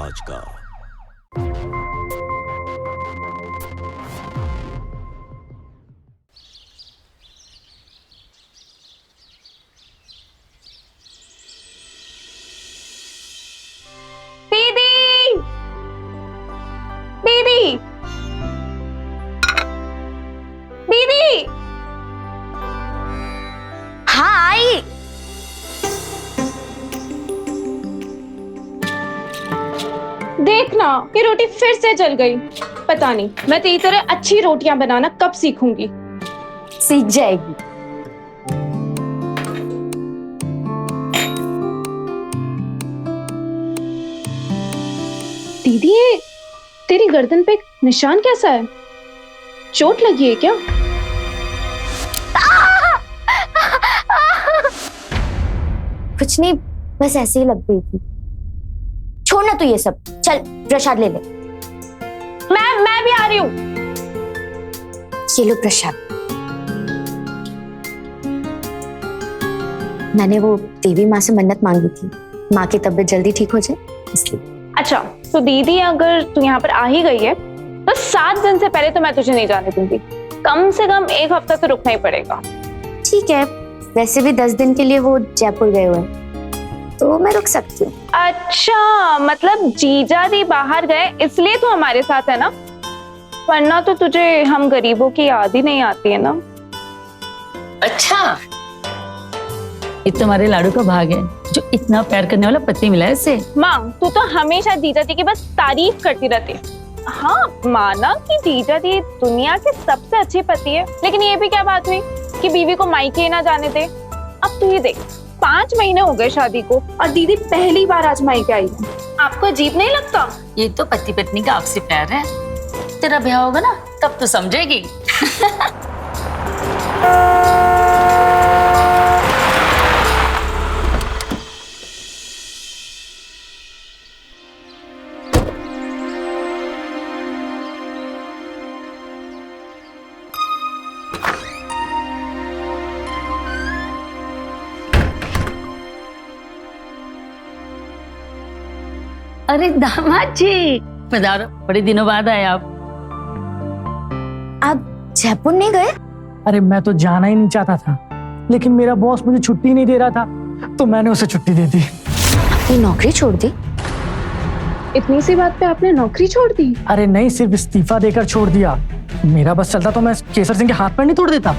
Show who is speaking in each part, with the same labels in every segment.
Speaker 1: आज का।
Speaker 2: दीदी, दीदी, दीदी।
Speaker 3: हाँ आई।
Speaker 2: देखना ये रोटी फिर से जल गई। पता नहीं मैं तेरी तरह अच्छी रोटियां बनाना कब सीखूंगी।
Speaker 3: सीख जाएगी।
Speaker 2: दीदी ये तेरी गर्दन पे एक निशान कैसा है? चोट लगी है क्या?
Speaker 3: कुछ नहीं, बस ऐसे ही लग गई थी। छोड़ना तू ये सब, चल प्रसाद ले ले।
Speaker 2: मैं भी आ रही हूँ।
Speaker 3: ये लो प्रसाद। मैंने वो देवी माँ से मन्नत मांगी थी, माँ की तबीयत जल्दी ठीक हो जाए इसलिए।
Speaker 2: अच्छा तो दीदी अगर तू यहाँ पर आ ही गई है तो 7 दिन से पहले तो मैं तुझे नहीं जाने दूंगी। कम से कम 1 हफ्ता तो रुकना ही पड़ेगा।
Speaker 3: ठीक है, वैसे भी 10 दिन के लिए वो जयपुर गए हुए हैं, तो मैं रुक सकती हूँ।
Speaker 2: अच्छा मतलब जीजा जी बाहर गए इसलिए तू हमारे साथ है ना, वरना तो तुझे हम गरीबों की याद ही नहीं आती है ना।
Speaker 4: अच्छा ये तुम्हारे लाडू का भाग है जो इतना प्यार करने वाला पति मिला है इसे।
Speaker 2: माँ तू तो हमेशा जीजा जी की बस तारीफ करती रहती है। हाँ माना कि जीजा जी दुनिया के सबसे अच्छे पति है, लेकिन ये भी क्या बात हुई कि बीवी को मायके ना जाने दे। अब तू ही देख 5 महीने हो गए शादी को और दीदी पहली बार आज मायके आई है। आपको अजीब नहीं लगता?
Speaker 4: ये तो पति पत्नी का आपसी प्यार है। तेरा ब्याह होगा ना तब तो समझेगी। अरे दामाद जी पधारो, बड़े दिनों बाद आए आप
Speaker 3: जयपुर नहीं गए?
Speaker 5: अरे मैं तो जाना ही नहीं चाहता था, लेकिन मेरा बॉस मुझे छुट्टी नहीं दे रहा था, तो मैंने उसे छुट्टी दे दी।
Speaker 3: अपनी नौकरी छोड़ दी?
Speaker 2: इतनी सी बात पे आपने नौकरी छोड़ दी?
Speaker 5: अरे नहीं, सिर्फ इस्तीफा देकर छोड़ दिया। मेरा बस चलता तो मैं केसर सिंह के हाथ पैर नहीं तोड़ देता।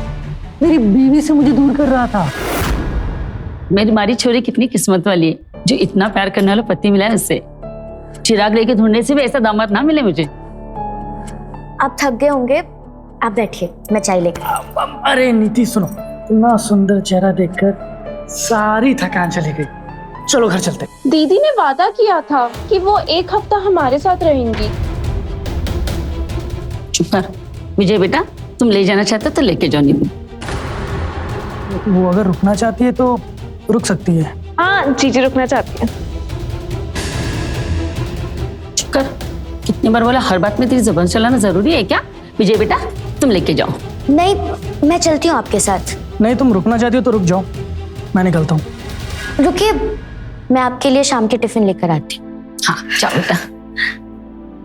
Speaker 5: मेरी बीवी से मुझे दूर कर रहा था।
Speaker 4: मेरी मारी छोरी कितनी किस्मत वाली है जो इतना प्यार करने वाला पति मिला है उससे। चिराग लेके ढूंढने से भी ऐसा दामाद ना मिले मुझे।
Speaker 3: आप थक गए होंगे, आप बैठिए, मैं चाय लेकर।
Speaker 5: अरे नीति सुनो, इतना सुंदर चेहरा देखकर सारी थकान चली गई। चलो घर चलते।
Speaker 2: दीदी ने वादा किया था कि वो 1 हफ्ता हमारे साथ रहेंगी।
Speaker 4: चुप कर विजय बेटा, तुम ले जाना चाहते तो लेके जाओ। नींबू
Speaker 5: वो अगर रुकना चाहती है तो रुक सकती है।
Speaker 2: हाँ जीजी रुकना चाहती है।
Speaker 4: चुप कर, कितनी बार बोला, हर बात में तेरी जुबान चलाना जरूरी है क्या? विजय बेटा तुम लेके जाओ।
Speaker 3: नहीं, मैं चलती हूँ आपके साथ।
Speaker 5: नहीं, तुम रुकना चाहती हो तो रुक जाओ, मैं निकलता हूँ।
Speaker 3: रुकिए, मैं आपके लिए शाम के टिफिन लेकर आती हूँ।
Speaker 4: हाँ जाओ बेटा,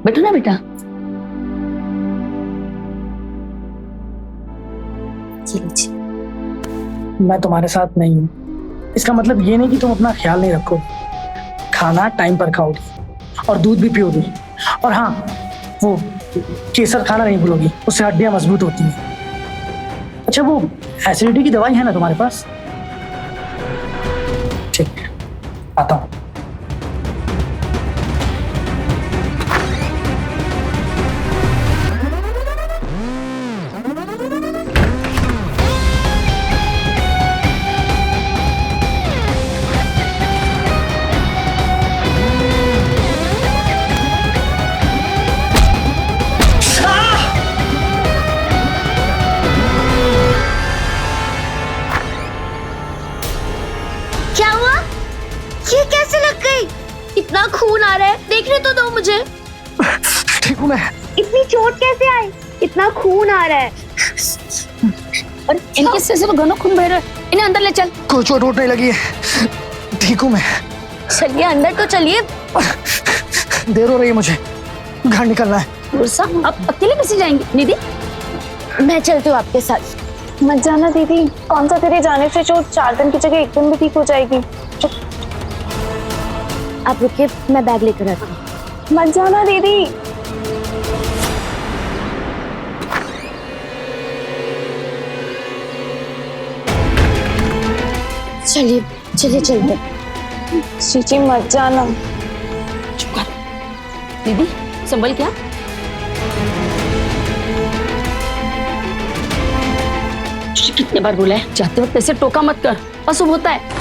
Speaker 4: बैठो ना बेटा।
Speaker 3: ये लीजिए।
Speaker 5: मैं तुम्हारे साथ नहीं हूँ, इसका मतलब ये नहीं कि तुम अपना ख्याल नहीं रखो। खाना टाइम पर खाओगी और दूध भी पियोगी, और हाँ वो केसर खाना नहीं भूलोगी, उससे हड्डियां मजबूत होती हैं। अच्छा वो एसिडिटी की दवाई है ना तुम्हारे पास? ठीक है, आता हूँ।
Speaker 3: क्या हुआ? ये कैसे लग गई? इतना खून आ रहा है, देखने तो दो मुझे।
Speaker 5: ठीक हूँ मैं।
Speaker 3: इतनी चोट कैसे आई? इतना खून आ रहा है।
Speaker 4: और इनके सिर से घना खून बह रहा है, इन्हें अंदर ले चल।
Speaker 5: कोई चोट वोट नहीं लगी है, ठीक हूँ मैं।
Speaker 3: चलिए अंदर तो चलिए।
Speaker 5: देर हो रही है मुझे, घर निकलना है।
Speaker 4: उर्सा, आप अकेले कैसे जाएंगे? निधि,
Speaker 3: मैं चलती हूँ आपके साथ।
Speaker 2: मत जाना दीदी, कौन सा तेरे जाने से चोट 4 दिन की जगह 1 दिन भी ठीक हो जाएगी। चुप।
Speaker 3: आप रुकिए, मैं बैग लेकर आती हूँ।
Speaker 2: मत जाना दीदी।
Speaker 3: चलिए चलिए चलते।
Speaker 2: चीची मत जाना।
Speaker 4: चुप कर। दीदी, संभल क्या? तुझे कितने बार बोला है, जाते वक्त ऐसे टोका मत कर, अशुभ होता है।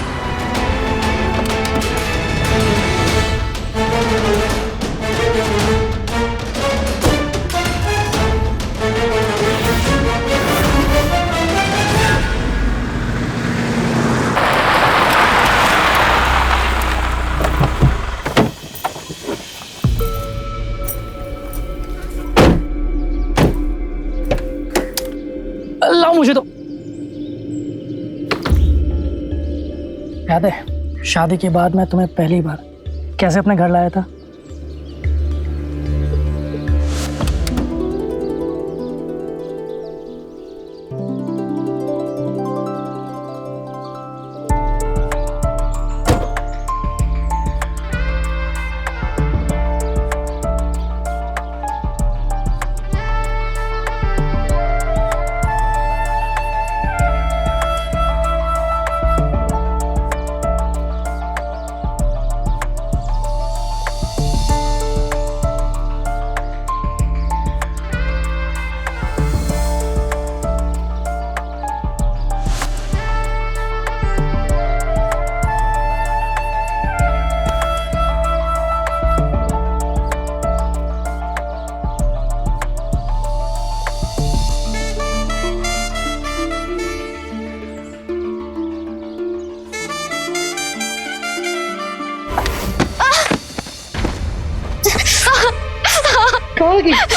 Speaker 5: लाओ मुझे तो। याद है शादी के बाद मैं तुम्हें पहली बार कैसे अपने घर लाया था?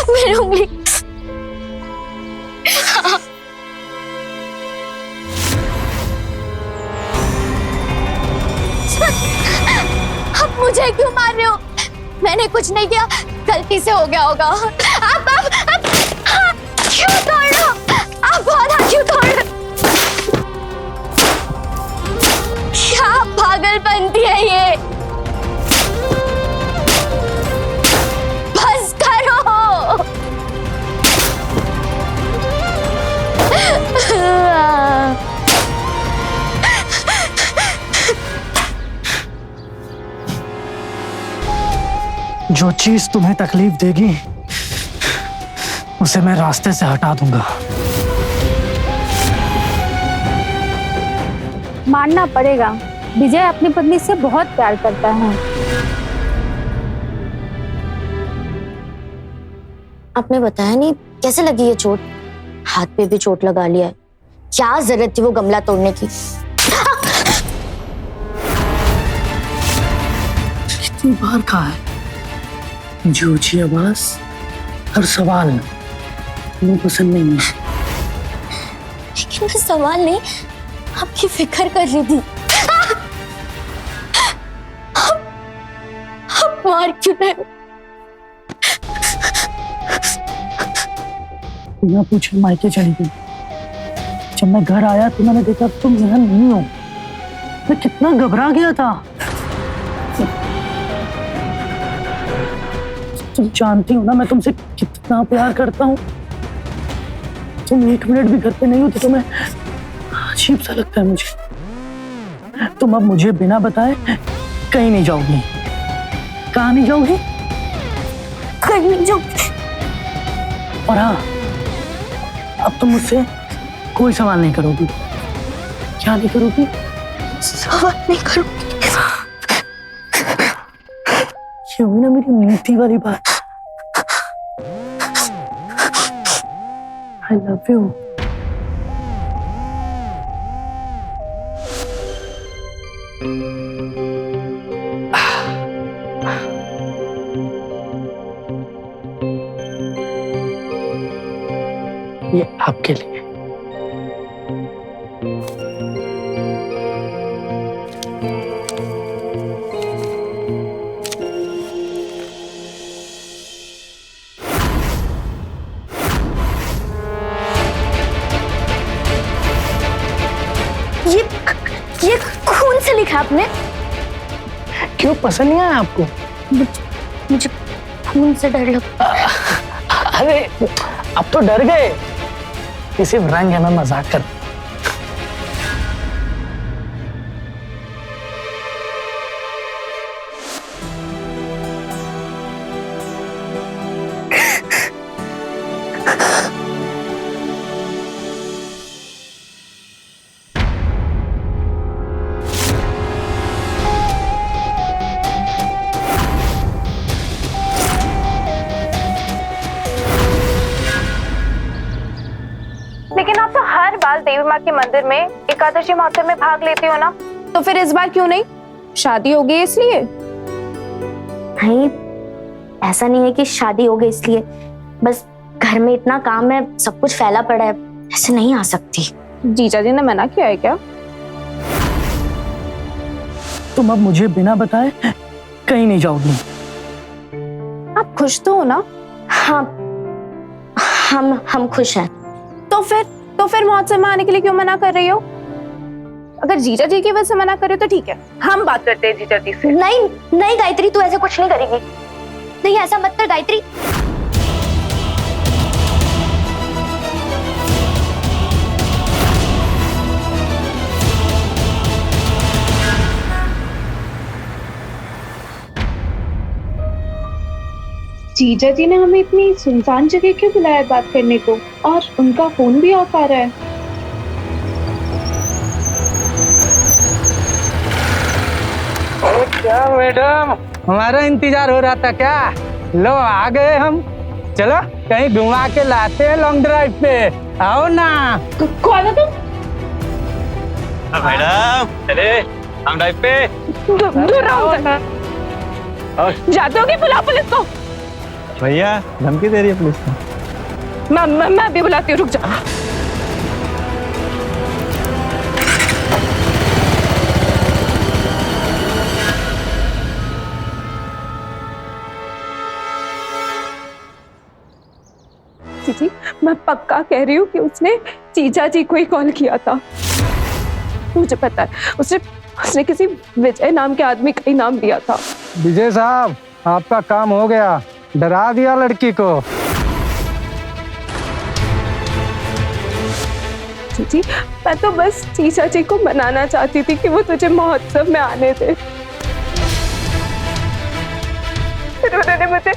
Speaker 3: मेरी उंगली। आप मुझे क्यों मार रहे हो? मैंने कुछ नहीं किया, गलती से हो गया होगा। आप क्यों तोड़ रहे हो? आप बहुत हाथ क्यों तोड़ रहे हो? क्या पागलपंती है ये? बस करो।
Speaker 5: जो चीज तुम्हें तकलीफ देगी उसे मैं रास्ते से हटा दूंगा।
Speaker 1: मानना पड़ेगा, विजय अपनी पत्नी से बहुत प्यार करता है।
Speaker 3: आपने बताया नहीं कैसे लगी ये चोट? हाथ पे भी चोट लगा लिया है। क्या जरूरत थी वो गमला तोड़ने की?
Speaker 5: कितनी बार कहा है, मुझे ऊंची आवाज और सवाल मुझे पसंद नहीं है।
Speaker 3: लेकिन मैं सवाल नहीं, आपकी फिक्र कर रही थी। आप मार क्यों रहे हो?
Speaker 5: बिना पूछे मायके चली गई। जब मैं घर आया तो मैंने देखा तुम यहाँ नहीं हो। मैं कितना घबरा गया था। तुम जानती हो ना मैं तुमसे कितना प्यार करता हूँ। तुम 1 मिनट भी घर पे नहीं होती तो मैं अजीब सा लगता है मुझे। तुम अब मुझे बिना बताए कहीं नहीं जाओगी। कहाँ नहीं जाओगी?
Speaker 3: कहीं नहीं जाऊंगी।
Speaker 5: और हाँ, अब तुम मुझसे कोई सवाल नहीं करोगी। क्या नहीं करोगी?
Speaker 3: सवाल नहीं करूंगी।
Speaker 5: ये हुई ना मेरी नीति वाली बात। I love you. ये आपके लिए।
Speaker 3: आपने?
Speaker 5: क्यों पसंद नहीं आया आपको?
Speaker 3: मुझे खून से डर लगता।
Speaker 5: अरे अब तो डर गए, ये सिर्फ रंग है, मैं मजाक कर।
Speaker 2: लेकिन आप तो हर बार देवी माँ के मंदिर में एकादशी महोत्सव में भाग लेती हो ना, तो फिर इस बार क्यों नहीं? शादी हो गई इसलिए?
Speaker 3: नहीं, ऐसा नहीं है कि शादी हो गई इसलिए, बस घर में इतना काम है, सब कुछ फैला पड़ा है, ऐसे नहीं आ सकती।
Speaker 2: जीजा जी ने मना किया है क्या?
Speaker 5: तुम अब मुझे बिना बताए कहीं नहीं जाओगी।
Speaker 2: आप खुश तो हो ना?
Speaker 3: हाँ, हम खुश हैं।
Speaker 2: तो फिर महोत्सव में आने के लिए क्यों मना कर रही हो? अगर जीजा जी की वजह से मना कर रहे हो तो ठीक है, हम बात करते हैं जीजा जी से।
Speaker 3: नहीं नहीं गायत्री, तू ऐसा कुछ नहीं करेगी। नहीं, ऐसा मत कर गायत्री।
Speaker 2: जीजा जी ने हमें इतनी सुनसान जगह क्यों बुलाया बात करने को, और उनका फोन भी ऑफ आ रहा है।
Speaker 6: क्या मैडम, हमारा इंतजार हो रहा था क्या? लो आ गए हम। चलो कहीं घुमा के लाते हैं लॉन्ग ड्राइव पे, आओ ना।
Speaker 2: कौन है तुम?
Speaker 7: मैडम चले हम ड्राइव पे।
Speaker 2: दूर रहो ना। जाते हो कि बुला पुलिस को?
Speaker 7: भैया धमकी दे रही है पुलिस को।
Speaker 2: मैं भी बुलाती हूँ, रुक जा। जी, मैं पक्का कह रही हूँ कि उसने जीजा जी को ही कॉल किया था। मुझे पता है, उसने किसी विजय नाम के आदमी का ही नाम दिया था।
Speaker 6: विजय साहब, आपका काम हो गया, डरा दिया लड़की को।
Speaker 2: जी, मैं तो बस जीजा जी को मनाना चाहती थी कि वो तुझे महोत्सव में आने दे। फिर उन्होंने मुझे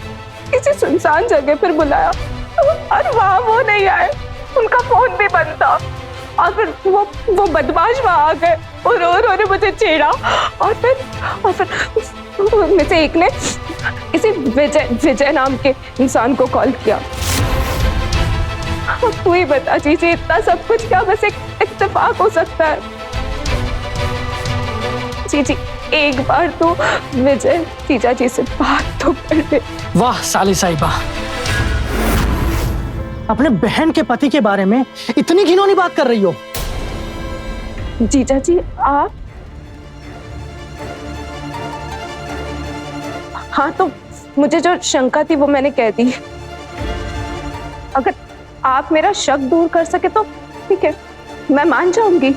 Speaker 2: किसी सुनसान जगह पर बुलाया और वहां वो नहीं आए, उनका फोन भी बंद था। और फिर वो बदमाश वहां आ गए और उन्होंने मुझे छेड़ा, और फिर उनमें से एक ने किसी विजय नाम के इंसान को कॉल किया। अब तू ही बता जीजी, इतना सब कुछ क्या बस एक इत्तेफाक हो सकता है? जीजी, एक बार तो विजय जीजा जी से बात तो कर दे।
Speaker 5: वाह साली साहिबा, अपने बहन के पति के बारे में इतनी घिनौनी बात कर रही हो।
Speaker 2: जीजा जी आप? हाँ, तो मुझे जो शंका थी वो मैंने कह दी। अगर आप मेरा शक दूर कर सके तो ठीक है, मैं मान जाऊंगी।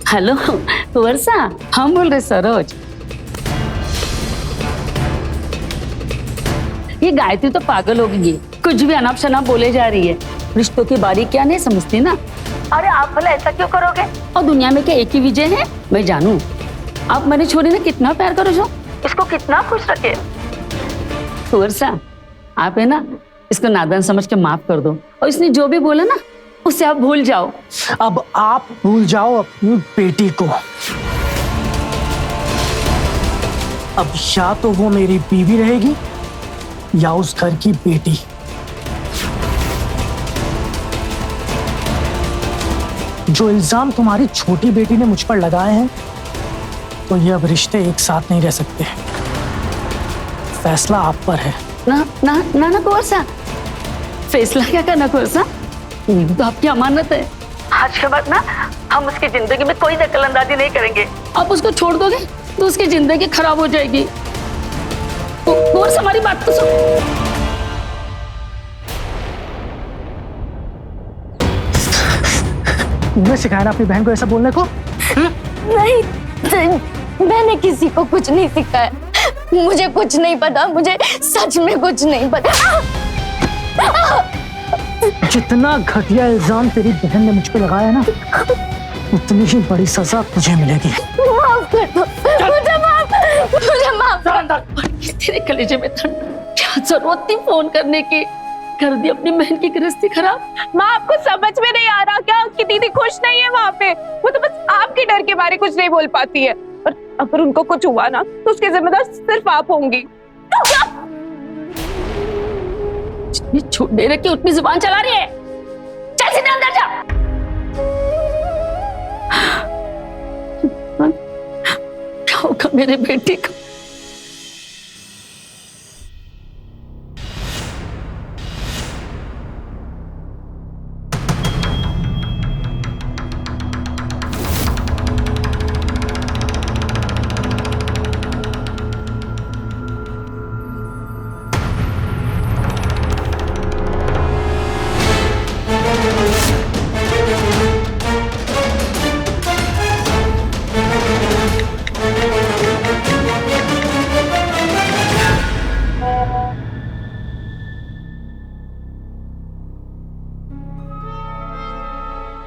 Speaker 4: हेलो वर्षा, हम बोल रहे सरोज। ये गायत्री तो पागल हो गई है, कुछ भी अनाप शनाप बोले जा रही है। रिश्तों की बारीक क्या नहीं समझती ना।
Speaker 3: अरे आप भला ऐसा क्यों करोगे?
Speaker 4: और दुनिया में क्या एक ही विजय है? मैं जानू आप मेरी छोरी ने कितना प्यार करो जो,
Speaker 3: इसको कितना खुश रखे।
Speaker 4: वर्षा, आप है ना, इसको नादान समझ के माफ कर दो, और इसने जो भी बोला ना उससे आप भूल जाओ।
Speaker 5: अब आप भूल जाओ अपनी बेटी को। अब या तो वो मेरी बीवी रहेगी या उस घर की बेटी। जो इल्जाम तुम्हारी छोटी बेटी ने मुझ पर लगाए हैं, तो ये अब रिश्ते एक साथ नहीं रह सकते। फैसला आप पर है।
Speaker 4: ना ना ना ना वर्षा, फैसला क्या करना वर्षा, ये तो आपकी अमानत है। आज के बाद ना हम उसकी जिंदगी में कोई दखलंदाजी नहीं करेंगे। आप उसको छोड़ दोगे तो उसकी जिंदगी खराब हो जाएगी। और हमारी बात तो सुन।
Speaker 5: तुमने सिखाया ना अपनी बहन को ऐसा बोलने को?
Speaker 3: नहीं, मैंने किसी को कुछ नहीं सिखाया। मुझे कुछ नहीं पता, मुझे सच में कुछ नहीं पता।
Speaker 5: जितना घटिया इल्जाम तेरी बहन ने मुझ पे लगाया ना, उतनी ही बड़ी सजा तुझे मिलेगी।
Speaker 3: माफ कर दो, मुझे माफ कर दो।
Speaker 4: तेरे कलेजे में ठंड, क्या जरूरत थी फोन करने की? कर दी अपनी बहन की गृहस्थी खराब।
Speaker 2: माँ आपको समझ में नहीं आ रहा क्या कि दीदी खुश नहीं है वहाँ पे? वो तो बस आपके डर के बारे कुछ नहीं बोल पाती है, और अगर उनको कुछ हुआ ना तो उसके जिम्मेदार सिर्फ आप होंगी।
Speaker 4: जितनी छूट दे रखी उतनी जुबान चला रही है। चल सीधे अंदर जा। क्या होगा मेरे बेटे का?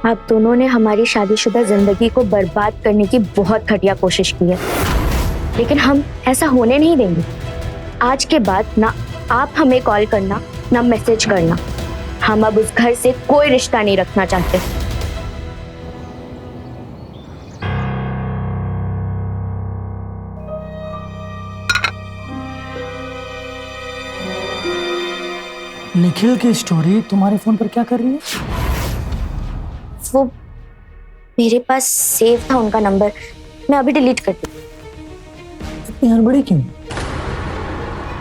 Speaker 3: आप दोनों ने हमारी शादीशुदा जिंदगी को बर्बाद करने की बहुत घटिया कोशिश की है, लेकिन हम ऐसा होने नहीं देंगे। आज के बाद ना आप हमें कॉल करना, ना मैसेज करना। हम अब उस घर से कोई रिश्ता नहीं रखना चाहते।
Speaker 5: निखिल की स्टोरी तुम्हारे फोन पर क्या कर रही है?
Speaker 3: वो मेरे पास सेव था उनका नंबर, मैं अभी डिलीट कर दी।
Speaker 5: इतनी हड़बड़ी क्यों?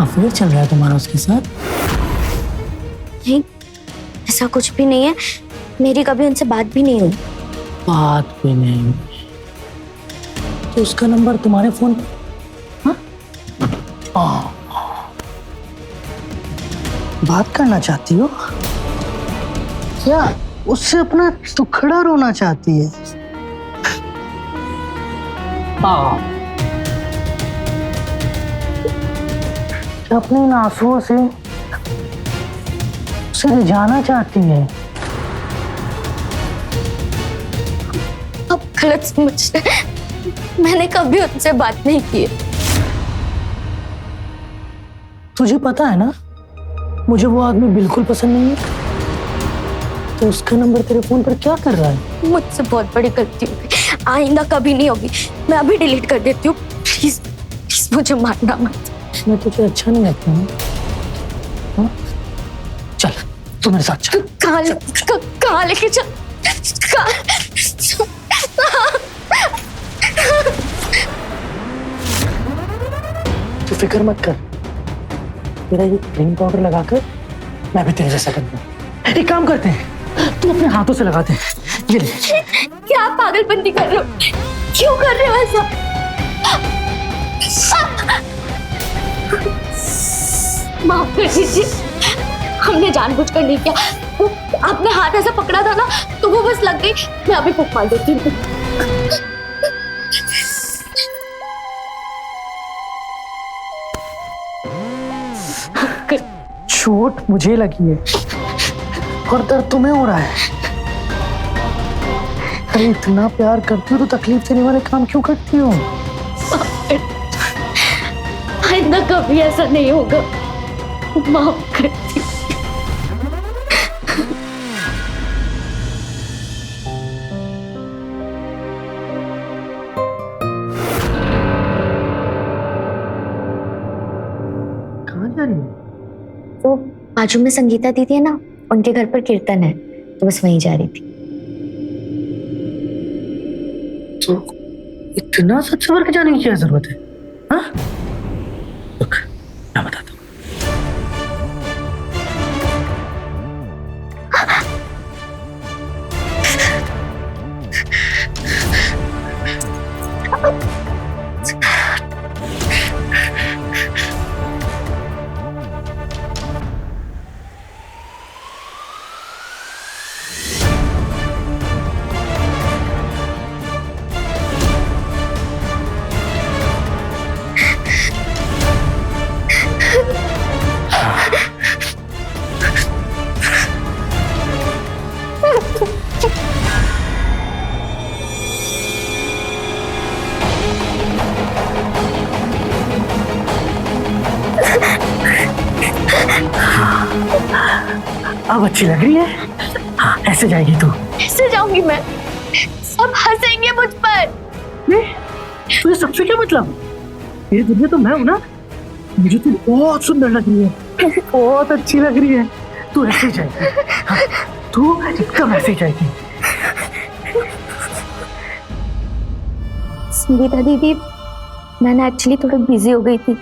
Speaker 5: अफेयर चल रहा है तुम्हारा उसके साथ?
Speaker 3: नहीं, ऐसा कुछ भी नहीं है। मेरी कभी उनसे बात भी नहीं हुई।
Speaker 5: बात भी नहीं हुई तो उसका नंबर तुम्हारे फोन पर? हाँ? बात करना चाहती हो क्या? उससे अपना दुखड़ा रोना चाहती है? क्या अपने इन आंसुओं से उसे रिझाना चाहती है?
Speaker 3: अब गलत समझ रहे हैं। मैंने कभी उनसे बात नहीं की है।
Speaker 5: तुझे पता है ना, मुझे वो आदमी बिल्कुल पसंद नहीं है। तो उसका नंबर तेरे फोन पर क्या कर रहा है?
Speaker 3: मुझसे बहुत बड़ी गलती हो गई, आइंदा कभी नहीं होगी। मैं अभी डिलीट कर देती हूँ। प्लीज प्लीज मुझे मारना मत।
Speaker 5: मैं तुझे अच्छा नहीं लगता हूँ? हाँ? चल तू मेरे साथ चल।
Speaker 3: कहाँ लेके चल?
Speaker 5: तू फिक्र मत कर, तेरा ये क्रीम पाउडर लगाकर मैं भी तेरे जैसा कर दूँ। एक काम करते हैं, तू अपने हाथों से लगाते हैं। ये ले।
Speaker 3: क्या आप पागलपंती कर रहे हो? क्यों कर रहे हो ऐसा? माफ कर दीजिए, हमने जानबूझकर नहीं किया। वो आपने हाथ ऐसा पकड़ा था ना, तो वो बस लग गई। मैं अभी फूंक मार देती हूँ।
Speaker 5: चोट मुझे लगी है और दर्द तुम्हें हो रहा है। अरे इतना प्यार करती हो तो तकलीफ देने वाले काम क्यों करती हो?
Speaker 3: आइंदा कभी ऐसा नहीं होगा। माफ करती।
Speaker 5: कहाँ जा रही है?
Speaker 3: वो बाजू में संगीता दीदी है ना, उनके घर पर कीर्तन है, तो बस वहीं जा रही थी।
Speaker 5: तो इतना सच सवर के जाने की क्या जरूरत है? हाँ? रुक, मैं बताता हूँ। अब अच्छी लग रही है। हाँ, ऐसे जाएगी तू।
Speaker 3: कैसे जाऊंगी मैं? सब हंसेंगे मुझ पर।
Speaker 5: तुझे सबसे क्या मतलब? मेरी दुनिया तो मैं हूं ना। मुझे तू बहुत सुंदर लग रही है, बहुत अच्छी लग रही है। तू ऐसे ही जाएगी। हाँ, तू एकदम ऐसे ही जाएगी।
Speaker 3: संगीता दीदी, मैंने एक्चुअली थोड़ा बिजी हो गई थी,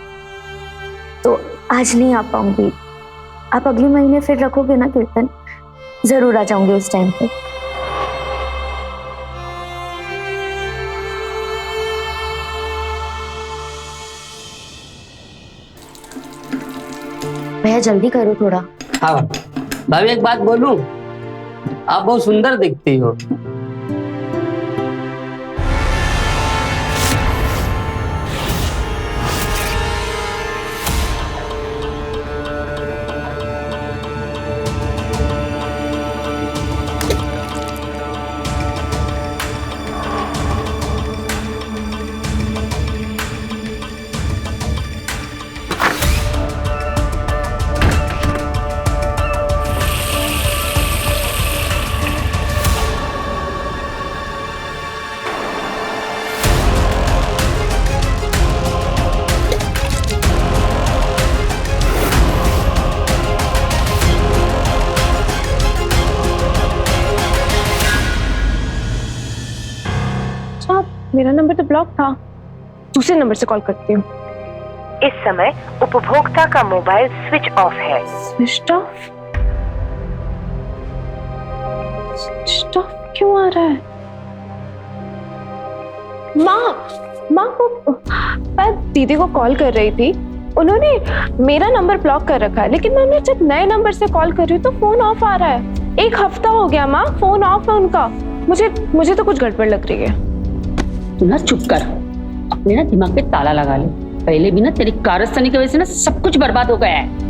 Speaker 3: तो आज नहीं आ पाऊंगी। आप अगले महीने फिर रखोगे ना कीर्तन? जरूर आ जाऊंगी उस टाइम पे। भैया जल्दी करो थोड़ा।
Speaker 8: हाँ भाभी, एक बात बोलूं, आप बहुत सुंदर दिखती हो।
Speaker 2: मेरा नंबर तो ब्लॉक था, दूसरे नंबर से कॉल करती हूँ।
Speaker 9: इस समय उपभोक्ता का मोबाइल स्विच ऑफ है।
Speaker 2: Switch off? स्विच ऑफ क्यों आ रहा है? माँ को मैं दीदी को कॉल कर रही थी, उन्होंने मेरा नंबर ब्लॉक कर रखा है, लेकिन मैं उन्हें जब नए नंबर से कॉल कर रही हूँ तो फोन ऑफ आ रहा है। 1 हफ्ता हो गया माँ, फोन ऑफ है उनका। मुझे तो कुछ गड़बड़ लग रही है।
Speaker 4: तू ना चुप कर, अपने ना दिमाग पे ताला लगा ले। पहले भी ना तेरी कारस्तानी की वजह से ना सब कुछ बर्बाद हो गया है।